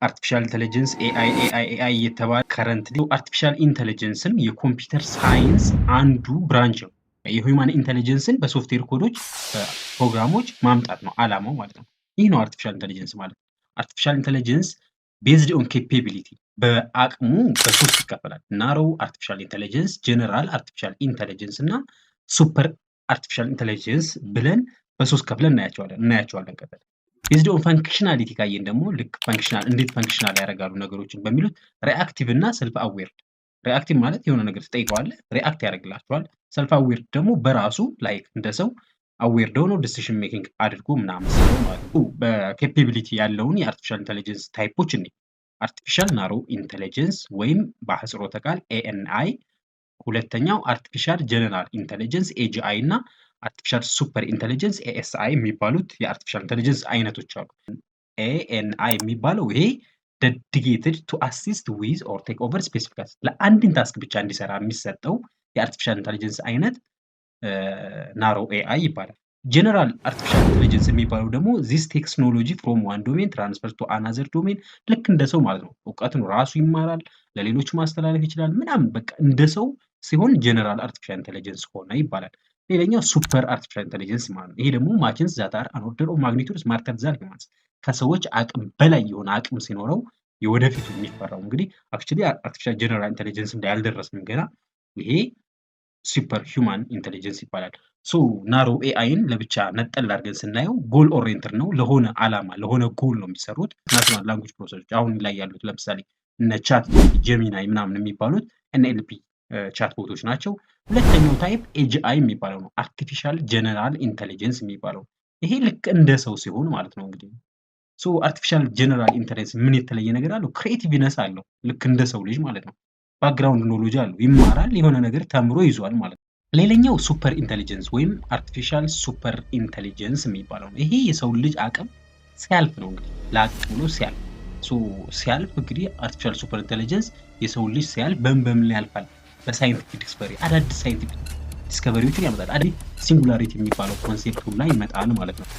አርቲፊሻል ኢንተለጀንስ ኤአይ እየተባለ ከረንትሊ አርቲፊሻል ኢንተለጀንስም የኮምፒውተር ሳይንስ አንዱ ብራንች ነው። የሂውማን ኢንተለጀንስን በሶፍትዌር ኮዶች ፕሮግራሞች ማምጣት ነው አላማው ማለት ነው። ይህ ነው አርቲፊሻል ኢንተለጀንስ ማለት። አርቲፊሻል ኢንተለጀንስ ቤዝድ ኦን ኬፓቢሊቲ በአቅሙ በሶስት ይከፈላል። ናሮው አርቲፊሻል ኢንተለጀንስ፣ ጀነራል አርቲፊሻል ኢንተለጀንስ እና ሱፐር አርቲፊሻል ኢንተለጀንስ ብለን በሶስት ከፍለን እናያቸዋለን። ቀጥል ቤዝድ ኦን ፈንክሽናሊቲ ካየን ደግሞ ልክ ፈንክሽናል እንዴት ፈንክሽናል ያደርጋሉ ነገሮችን በሚሉት ሪአክቲቭ እና ሰልፍ አዌርድ። ሪአክቲቭ ማለት የሆነ ነገር ትጠይቀዋለህ ሪአክት ያደርግላቸዋል። ሰልፍ አዌርድ ደግሞ በራሱ ላይክ እንደ ሰው አዌርድ ሆኖ ዲሲሽን ሜኪንግ አድርጎ ምናምን ማለት ነው። በኬፓቢሊቲ ያለውን የአርቲፊሻል ኢንተለጀንስ ታይፖች እኔ አርቲፊሻል ናሮ ኢንተለጀንስ ወይም በአህጽሮተ ቃል ኤኤንአይ፣ ሁለተኛው አርቲፊሻል ጀነራል ኢንተለጀንስ ኤጂአይ እና አርቲፊሻል ሱፐር ኢንተለጀንስ ኤኤስአይ የሚባሉት የአርቲፊሻል ኢንተለጀንስ አይነቶች አሉ። ኤኤንአይ የሚባለው ይሄ ዴዲኬትድ ቱ አሲስት ዊዝ ኦር ቴክ ኦቨር ስፔሲፊክ ታስክ ለአንድን ታስክ ብቻ እንዲሰራ የሚሰጠው የአርቲፊሻል ኢንተለጀንስ አይነት ናሮ ኤአይ ይባላል። ጀነራል አርቲፊሻል ኢንተለጀንስ የሚባለው ደግሞ ዚስ ቴክኖሎጂ ፍሮም ዋን ዶሜን ትራንስፈር ቱ አናዘር ዶሜን ልክ እንደ ሰው ማለት ነው። እውቀትን ራሱ ይማራል፣ ለሌሎች ማስተላለፍ ይችላል ምናምን በቃ እንደ ሰው ሲሆን ጀነራል አርቲፊሻል ኢንተለጀንስ ሆነ ይባላል። ሌላኛው ሱፐር አርቲፊሻል ኢንተለጀንስ ማለት ነው። ይሄ ደግሞ ማሽንስ ዛት አር አን ኦርደር ኦፍ ማግኒቱድ ስማርተር ዛን ሂውማንስ ከሰዎች አቅም በላይ የሆነ አቅም ሲኖረው የወደፊቱ የሚፈራው እንግዲህ አክቹሊ አርቲፊሻል ጀነራል ኢንተለጀንስ ላይ ያልደረስንም ገና ይሄ ሱፐር ሂውማን ኢንተለጀንስ ይባላል። ሶ ናሮ ኤአይን ለብቻ ነጠል አድርገን ስናየው ጎል ኦሪየንትድ ነው። ለሆነ አላማ ለሆነ ጎል ነው የሚሰሩት። ናቹራል ላንጉጅ ፕሮሰሶች አሁን ላይ ያሉት ለምሳሌ እነ ቻት ጀሚናይ ምናምን የሚባሉት ኤንኤልፒ ቻት ቦቶች ናቸው። ሁለተኛው ታይፕ ኤጂአይ የሚባለው ነው። አርቲፊሻል ጀነራል ኢንተለጀንስ የሚባለው ይሄ ልክ እንደ ሰው ሲሆን ማለት ነው። እንግዲህ ሶ አርቲፊሻል ጀነራል ኢንተለጀንስ ምን የተለየ ነገር አለው? ክሬቲቭነስ አለው ልክ እንደ ሰው ልጅ ማለት ነው። ባክግራውንድ ኖሎጂ አለው፣ ይማራል፣ የሆነ ነገር ተምሮ ይዟል ማለት ነው። ሌላኛው ሱፐር ኢንተለጀንስ ወይም አርቲፊሻል ሱፐር ኢንተለጀንስ የሚባለው ነው። ይሄ የሰው ልጅ አቅም ሲያልፍ ነው። እንግዲህ ላቅ ብሎ ሲያልፍ ሲያልፍ እንግዲህ አርቲፊሻል ሱፐር ኢንተለጀንስ የሰው ልጅ ሲያልፍ በምን ላይ ያልፋል? በሳይንቲፊክ ዲስከቨሪ አዳዲስ ሳይንቲፊክ ዲስከቨሪዎችን ያመጣል። ሲንጉላሪቲ የሚባለው ኮንሴፕቱ ላይ ይመጣል ማለት ነው።